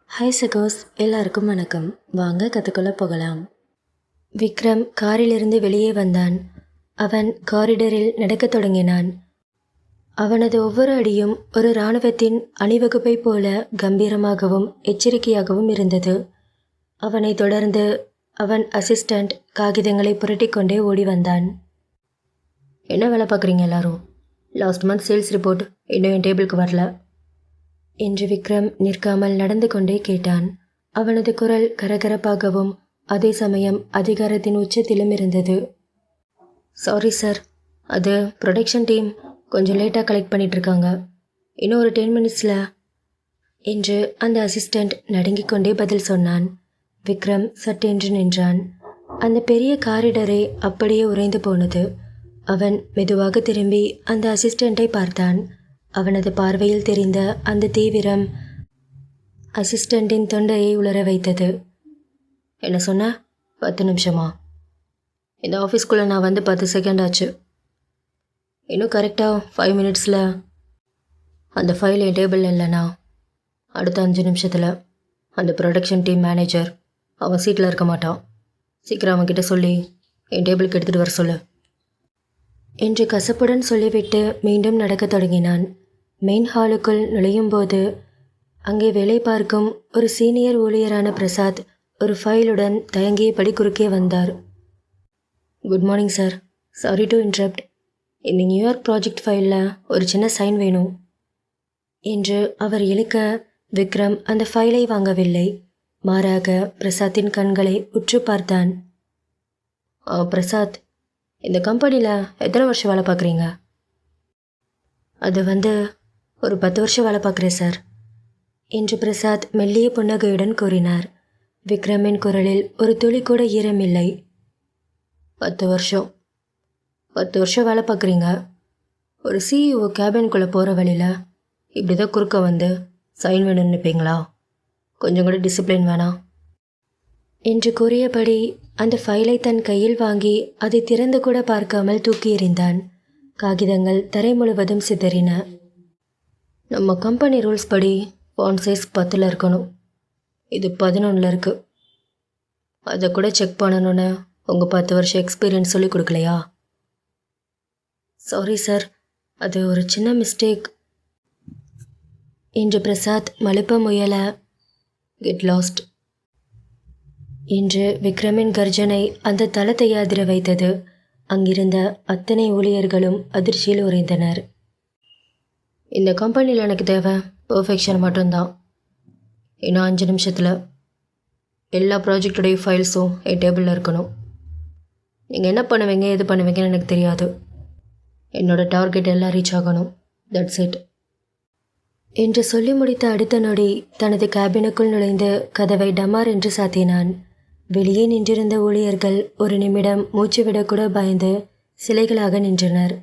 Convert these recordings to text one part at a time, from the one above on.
Hi சகோஸ், எல்லாருக்கும் வணக்கம். வாங்க கற்றுக்கொள்ள போகலாம். விக்ரம் காரிலிருந்து வெளியே வந்தான். அவன் காரிடரில் நடக்கத் தொடங்கினான். அவனது ஒவ்வொரு அடியும் ஒரு இராணுவத்தின் அணிவகுப்பை போல கம்பீரமாகவும் எச்சரிக்கையாகவும் இருந்தது. அவனை தொடர்ந்து அவன் அசிஸ்டண்ட் காகிதங்களை புரட்டிக்கொண்டே ஓடி வந்தான். என்ன வேலை பார்க்குறீங்க எல்லாரும்? லாஸ்ட் மந்த் சேல்ஸ் ரிப்போர்ட் இன்னும் என் டேபிளுக்கு வரல என்று விக்ரம் நிற்காமல் நடந்து கொண்டே கேட்டான். அவனது குரல் கரகரப்பாகவும் அதே சமயம் அதிகாரத்தின் உச்சத்திலும் இருந்தது. சாரி சார், அது ப்ரொடக்ஷன் டீம் கொஞ்சம் லேட்டாக கலெக்ட் பண்ணிகிட்ருக்காங்க. இன்னும் ஒரு 10 மினிட்ஸில் என்று அந்த அசிஸ்டண்ட் நடுங்கிக் கொண்டே பதில் சொன்னான். விக்ரம் சட்டென்று நின்றான். அந்த பெரிய காரிடரை அப்படியே உறைந்து போனது. அவன் மெதுவாக திரும்பி அந்த அசிஸ்டண்ட்டை பார்த்தான். அவனது பார்வையில் தெரிந்த அந்த தீவிரம் அசிஸ்டண்டின் தொண்டையை உலர வைத்தது. என்ன சொன்ன? 10 நிமிஷமா? இந்த ஆஃபீஸ்க்குள்ளே நான் வந்து 10 செகண்ட் ஆச்சு. இன்னும் கரெக்டாக 5 மினிட்ஸில் அந்த ஃபைல் என் டேபிளில் இல்லைண்ணா. அடுத்த 5 நிமிஷத்தில் அந்த ப்ரொடக்ஷன் டீம் மேனேஜர் அவன் சீட்டில் இருக்க மாட்டான். சீக்கிரம் அவன்கிட்ட சொல்லி என் டேபிளுக்கு எடுத்துகிட்டு வர சொல்லு என்று கசப்புடன் சொல்லிவிட்டு மீண்டும் நடக்கத் தொடங்கினான். மெயின் ஹாலுக்குள் நுழையும் போது அங்கே வேலை பார்க்கும் ஒரு சீனியர் ஊழியரான பிரசாத் ஒரு ஃபைலுடன் தயங்கியபடி குறுக்கே வந்தார். Good morning sir, sorry to interrupt. இந்த நியூயார்க் ப்ராஜெக்ட் ஃபைலில் ஒரு சின்ன சைன் வேணும் என்று அவர் இழுக்க விக்ரம் அந்த ஃபைலை வாங்கவில்லை. மாறாக பிரசாத்தின் கண்களை உற்று பார்த்தான். பிரசாத், இந்த கம்பெனியில் எத்தனை வருஷம் வேலை பார்க்குறீங்க? அது ஒரு 10 வருஷம் வேலை பார்க்குறேன் சார் என்று பிரசாத் மெல்லிய புன்னகையுடன் கூறினார். விக்ரமின் குரலில் ஒரு துளி கூட ஈரமில்லை. 10 வருஷம் வேலை பார்க்குறீங்க. ஒரு சிஇஓ கேபின்குள்ளே போகிற வழியில் இப்படி தான் குறுக்க வந்து சைன் வேணும்னு நினைப்பீங்களா? கொஞ்சம் கூட டிசிப்ளின் வேணாம் என்று கூறியபடி அந்த ஃபைலை தன் கையில் வாங்கி அதை திறந்து கூட பார்க்காமல் தூக்கி எறிந்தான். காகிதங்கள் தரை முழுவதும் சிதறின. நம்ம கம்பெனி ரூல்ஸ் படி ஃபாண்ட் சைஸ் 10 இருக்கணும். இது 11 இருக்கு. அதை கூட செக் பண்ணணுன்னு உங்கள் 10 வருஷம் எக்ஸ்பீரியன்ஸ் சொல்லி கொடுக்கலையா? சாரி சார், அது ஒரு சின்ன மிஸ்டேக் என்று பிரசாத் மழுப்ப முயல. கெட் லாஸ்ட் என்று விக்ரமின் கர்ஜனை அந்த தளத்தை அதிர வைத்தது. அங்கிருந்த அத்தனை ஊழியர்களும் அதிர்ச்சியில் உறைந்தனர். இந்த கம்பெனியில் எனக்கு தேவை பர்ஃபெக்ஷன் மட்டும்தான். இன்னும் 5 நிமிஷத்தில் எல்லா ப்ராஜெக்டுடைய ஃபைல்ஸும் என் டேபிளில் இருக்கணும். நீங்கள் என்ன பண்ணுவீங்க, எது பண்ணுவீங்கன்னு எனக்கு தெரியாது. என்னோடய டார்கெட் எல்லாம் ரீச் ஆகணும். தட்ஸ் இட் என்று சொல்லி முடித்த அடுத்த நொடி தனது கேபினுக்குள் நுழைந்து கதவை டமார் என்று சாத்தினான். வெளியே நின்றிருந்த ஊழியர்கள் ஒரு நிமிடம் மூச்சு விடக்கூட பயந்து சிலைகளாக நின்றனர்.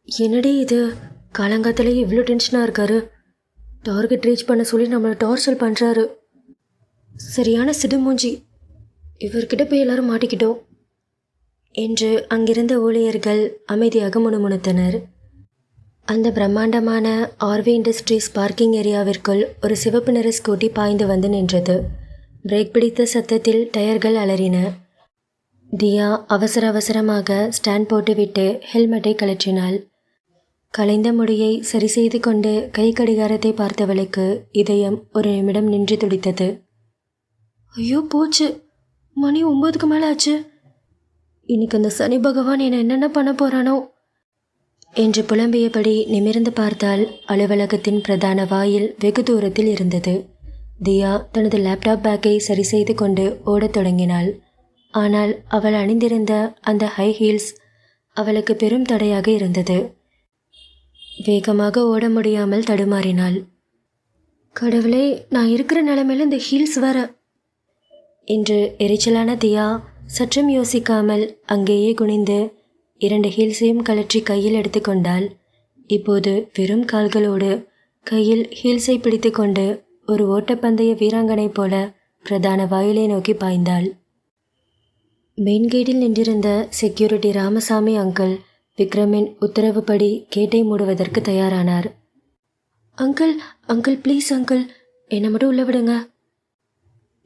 என்னடி இது, காலங்காத்திலேயே இவ்வளோ டென்ஷனாக இருக்காரு. டார்கெட் ரீச் பண்ண சொல்லி நம்மளை டார்ச்சர் பண்ணுறாரு. சரியான சிடுமூஞ்சி, இவர்கிட்ட போய் எல்லாரும் மாட்டிக்கிட்டோம் என்று அங்கிருந்த ஊழியர்கள் அமைதியாக முணுமுணுத்தனர். அந்த பிரம்மாண்டமான ஆர்வி இண்டஸ்ட்ரீஸ் பார்க்கிங் ஏரியாவிற்குள் ஒரு சிவப்பு நிற ஸ்கூட்டி பாய்ந்து வந்து நின்றது. பிரேக் பிடித்த சத்தத்தில் டயர்கள் அலறின. தியா அவசர அவசரமாக ஸ்டாண்ட் போட்டுவிட்டு ஹெல்மெட்டை கழற்றினாள். கலைந்த முடியை சரி செய்து கொண்டு கை கடிகாரத்தை பார்த்தவளுக்கு இதயம் ஒரு நிமிடம் நின்று துடித்தது. ஐயோ போச்சு, மணி 9க்கு மேலே ஆச்சு. இன்னைக்கு அந்த சனி பகவான் என்னென்ன பண்ண போகிறானோ என்று புலம்பியபடி நிமிர்ந்து பார்த்தால் அலுவலகத்தின் பிரதான வாயில் வெகு தூரத்தில் இருந்தது. தியா தனது லேப்டாப் பேக்கை சரி செய்து கொண்டு ஓடத் தொடங்கினாள். ஆனால் அவள் அணிந்திருந்த அந்த ஹை ஹீல்ஸ் அவளுக்கு பெரும் தடையாக இருந்தது. வேகமாக ஓட முடியாமல் தடுமாறினாள். கடவுளே, நான் இருக்கிற நிலைமையில இந்த ஹீல்ஸ் வர என்று எரிச்சலான தியா சற்றும் யோசிக்காமல் அங்கேயே குனிந்து 2 ஹீல்ஸையும் கழற்றி கையில் எடுத்துக்கொண்டாள். இப்போது வெறும் கால்களோடு கையில் ஹீல்ஸை பிடித்து கொண்டு ஒரு ஓட்டப்பந்தய வீராங்கனை போல பிரதான வாயிலை நோக்கி பாய்ந்தாள். மெயின் கேட்டில் நின்றிருந்த செக்யூரிட்டி ராமசாமி அங்கிள் விக்ரமின் உத்தரவுப்படி கேட்டை மூடுவதற்கு தயாரானார். அங்கிள் ப்ளீஸ் அங்கிள், என்னை மட்டும் உள்ள விடுங்க.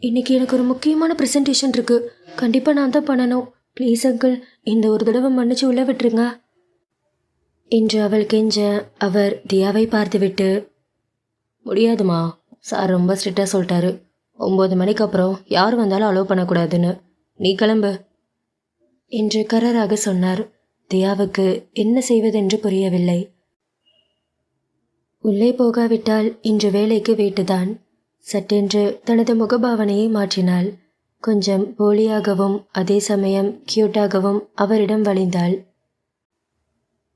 இன்னைக்கு எனக்கு ஒரு முக்கியமான ப்ரெசன்டேஷன் இருக்கு. கண்டிப்பாக நான் தான் பண்ணணும். ப்ளீஸ் அங்கிள், இந்த ஒரு தடவை மன்னிச்சு உள்ள விட்டுருங்க என்று அவள் கெஞ்ச, அவர் தியாவை பார்த்துவிட்டு, முடியாதுமா, சார் ரொம்ப ஸ்ட்ரிக்டாக சொல்லிட்டாரு. 9 மணிக்கு அப்புறம் யார் வந்தாலும் அலோவ் பண்ணக்கூடாதுன்னு. நீ கிளம்பு என்று கராராக சொன்னார். தியாவுக்கு என்ன செய்வதென்று புரியவில்லை. உள்ளே போகாவிட்டால் இன்று வேலைக்கு வீட்டுதான். சட்டென்று தனது முகபாவனையை மாற்றினாள். கொஞ்சம் போலியாகவும் அதே சமயம் கியூட்டாகவும் அவரிடம் வழிந்தாள்.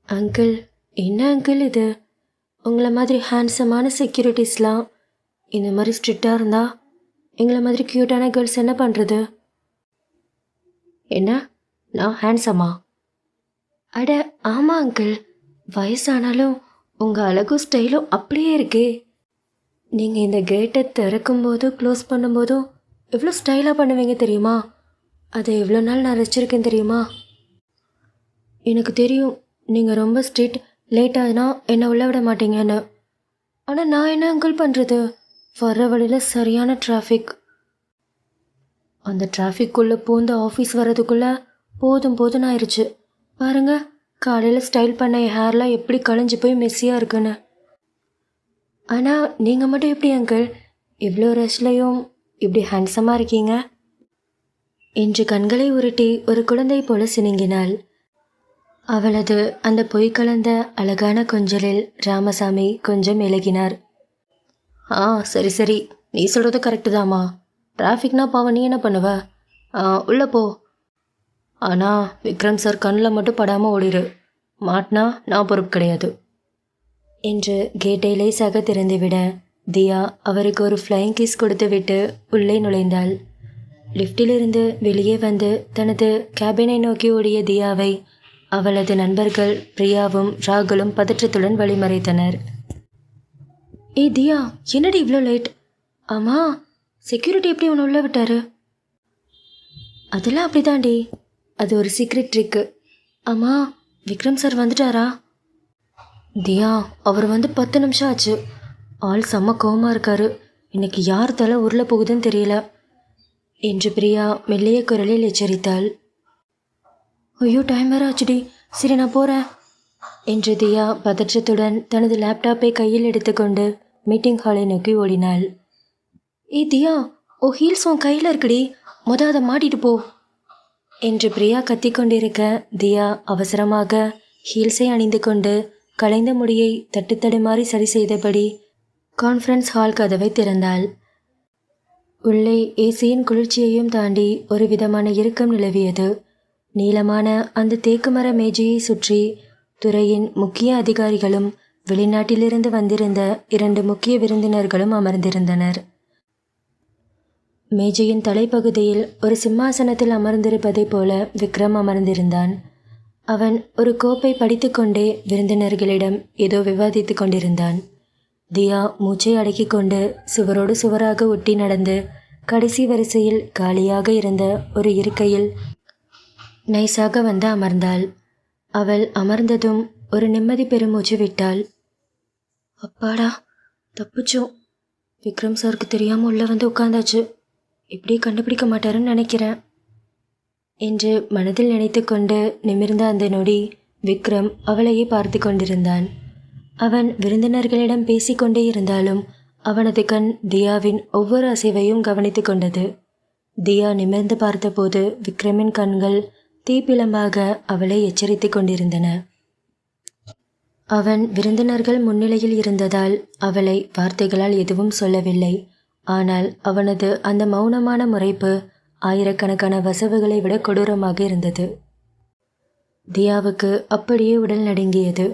அங்கிள், என்ன அங்கிள் இது? உங்களை மாதிரி ஹேண்ட்ஸமான செக்யூரிட்டிஸ்லாம் இந்த மாதிரி ஸ்ட்ரிக்டாக இருந்தா எங்களை மாதிரி க்யூட்டான கேர்ள்ஸ் என்ன பண்ணுறது? என்ன, நான் ஹேண்ட்ஸமா? அட ஆமாம் அங்கிள், வயசானாலும் உங்கள் அழகும் ஸ்டைலும் அப்படியே இருக்கே. நீங்கள் இந்த கேட்டை திறக்கும்போதும் க்ளோஸ் பண்ணும்போதும் எவ்வளோ ஸ்டைலாக பண்ணுவீங்க தெரியுமா? அதை எவ்வளோ நாள் நான் ரசிச்சிருக்கேன் தெரியுமா? எனக்கு தெரியும் நீங்கள் ரொம்ப ஸ்ட்ரிக்ட், லேட் ஆகுனா என்னை உள்ள விட மாட்டீங்கன்னு. ஆனால் நான் என்ன அங்கிள் பண்ணுறது? வர்ற வழியில் சரியான டிராஃபிக். அந்த டிராஃபிக்குள்ளே பூந்து ஆஃபீஸ் வர்றதுக்குள்ளே போதும் போதும்னு ஆயிடுச்சு. பாருங்க, காலையில் ஸ்டைல் பண்ண என் ஹேர்லாம் எப்படி களைஞ்சி போய் மெஸ்ஸியாக இருக்குன்னு. ஆனால் நீங்கள் மட்டும் எப்படி அங்கிள் இவ்வளோ ரஷ்லையும் இப்படி ஹேண்ட்ஸமாக இருக்கீங்க என்று கண்களை உருட்டி ஒரு குழந்தை போல சினுங்கினாள். அவளது அந்த பொய் கலந்த அழகான கொஞ்சலில் ராமசாமி கொஞ்சம் இலகினார். சரி சரி, நீ சொல்கிறது கரெக்டு தாம்மா. டிராஃபிக்னா பாவம், நீ என்ன பண்ணுவ? உள்ளே போ. ஆனால் விக்ரம் சார் கண்ணில் மட்டும் படாமல் ஓடிடு. மாட்டினா நான் பொறுப்பு கிடையாது என்று கேட்டை லேசாக திறந்துவிட, தியா அவருக்கு ஒரு ஃப்ளைங் கிஸ் கொடுத்து விட்டு உள்ளே நுழைந்தாள். லிஃப்டிலிருந்து வெளியே வந்து தனது கேபினை நோக்கி ஓடிய தியாவை அவளது நண்பர்கள் பிரியாவும் ராகுலும் பதற்றத்துடன் வழிமறைத்தனர். ஏய் தியா, என்னடி இவ்வளோ லேட்? ஆமாம், செக்யூரிட்டி எப்படி உன்னை உள்ள விட்டாரு? அதெல்லாம் அப்படிதாண்டி, அது ஒரு சீக்ரெட் ட்ரிக்கு. ஆமாம், விக்ரம் சார் வந்துட்டாரா? தியா, அவர் வந்து 10 நிமிஷம் ஆச்சு. ஆள் செம்ம கோவமாக இருக்காரு. இன்னைக்கு யார் தலை உருள போகுதுன்னு தெரியல என்று பிரியா மெல்லிய குரலில் எச்சரித்தாள். ஐயோ, டைம் வேற ஆச்சுடி. சரி, நான் போகிறேன் என்று தியா பதற்றத்துடன் தனது லேப்டாப்பை கையில் எடுத்துக்கொண்டு மீட்டிங் ஹாலை நோக்கி ஓடினாள். ஏய் தியா, ஹீல்ஸ் உன் கையில் இருக்குடி, அதை மாட்டிட்டு போ என்று பிரியா கத்திக்கொண்டிருக்க, தியா அவசரமாக ஹீல்ஸை அணிந்து கொண்டு கலைந்த முடியை தட்டுத்தடுமாறி சரி செய்தபடி கான்ஃபரன்ஸ் ஹால் கதவை திறந்தாள். உள்ளே ஏசியின் குளிர்ச்சியையும் தாண்டி ஒரு விதமான இறுக்கம் நிலவியது. நீளமான அந்த தேக்குமர மேஜையை சுற்றி துறையின் முக்கிய அதிகாரிகளும் வெளிநாட்டிலிருந்து வந்திருந்த 2 முக்கிய விருந்தினர்களும் அமர்ந்திருந்தனர். மேஜையின் தலைப்பகுதியில் ஒரு சிம்மாசனத்தில் அமர்ந்திருப்பதைப் போல விக்ரம் அமர்ந்திருந்தான். அவன் ஒரு கோப்பை படித்துக்கொண்டே விருந்தினர்களிடம் ஏதோ விவாதித்து கொண்டிருந்தான். தியா மூச்சை அடக்கி கொண்டு சுவரோடு சுவராக ஒட்டி நடந்து கடைசி வரிசையில் காலியாக இருந்த ஒரு இருக்கையில் நைஸாக வந்து அமர்ந்தாள். அவள் அமர்ந்ததும் ஒரு நிம்மதி பெருமூச்சு விட்டாள். அப்பாடா, தப்பிச்சோம். விக்ரம் சாருக்கு தெரியாமல் உள்ள வந்து உட்கார்ந்தாச்சு. இப்படி கண்டுபிடிக்க மாட்டாருன்னு நினைக்கிறேன் என்று மனதில் நினைத்து கொண்டு நிமிர்ந்த அந்த நொடி விக்ரம் அவளையே பார்த்து கொண்டிருந்தான். அவன் விருந்தினர்களிடம் பேசிக்கொண்டே இருந்தாலும் அவனது கண் தியாவின் ஒவ்வொரு அசைவையும் கவனித்து கொண்டது. தியா நிமிர்ந்து பார்த்தபோது விக்ரமின் கண்கள் தீப்பிளம்பாக அவளை எச்சரித்து கொண்டிருந்தன. அவன் விருந்தினர்கள் முன்னிலையில் இருந்ததால் அவளை வார்த்தைகளால் எதுவும் சொல்லவில்லை. ஆனால் அவனது அந்த மௌனமான முறைப்பு ஆயிரக்கணக்கான வசவுகளை விட கொடூரமாக இருந்தது. தியாவுக்கு அப்படியே உடல் நடுங்கியது.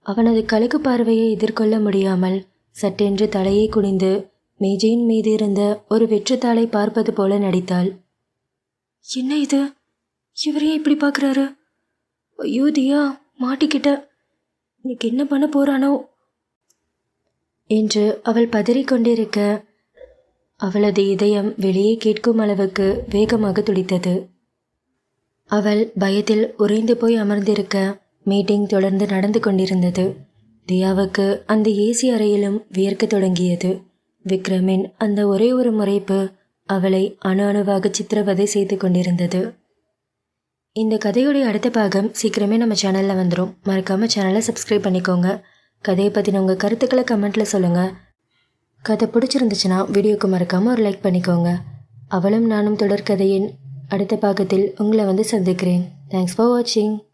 அவனது கலக்கு பார்வையை எதிர்கொள்ள முடியாமல் சட்டென்று தலையை குனிந்து மேஜையின் மீது இருந்த ஒரு வெற்றுத்தாளை பார்ப்பது போல நடித்தாள். என்ன இது? இவரையே இப்படி பார்க்குறாரு? ஐயோ தியா, மாட்டிக்கிட்ட. இன்னைக்கு என்ன பண்ண போறானோ என்று அவள் பதறிக்கொண்டிருக்க, அவளது இதயம் வெளியே கேட்கும் அளவுக்கு வேகமாக துடித்தது. அவள் பயத்தில் உறைந்து போய் அமர்ந்திருக்க மீட்டிங் தொடர்ந்து நடந்து கொண்டிருந்தது. தியாவுக்கு அந்த ஏசி அறையிலும் வியர்க்க தொடங்கியது. விக்ரமின் அந்த ஒரே ஒரு முறைப்பு அவளை அணு அணுவாக சித்திரவதை செய்து கொண்டிருந்தது. இந்த கதையுடைய அடுத்த பாகம் சீக்கிரமே நம்ம சேனலில் வந்துடும். மறக்காமல் சேனலை சப்ஸ்கிரைப் பண்ணிக்கோங்க. கதையை பற்றின உங்கள் கருத்துக்களை கமெண்ட்டில் சொல்லுங்கள். கதை பிடிச்சிருந்துச்சுன்னா வீடியோக்கு மறக்காமல் ஒரு லைக் பண்ணிக்கோங்க. அவளும் நானும் தொடர்கதையின் அடுத்த பாகத்தில் உங்களை வந்து சந்திக்கிறேன். தேங்க்ஸ் ஃபார் வாட்சிங்.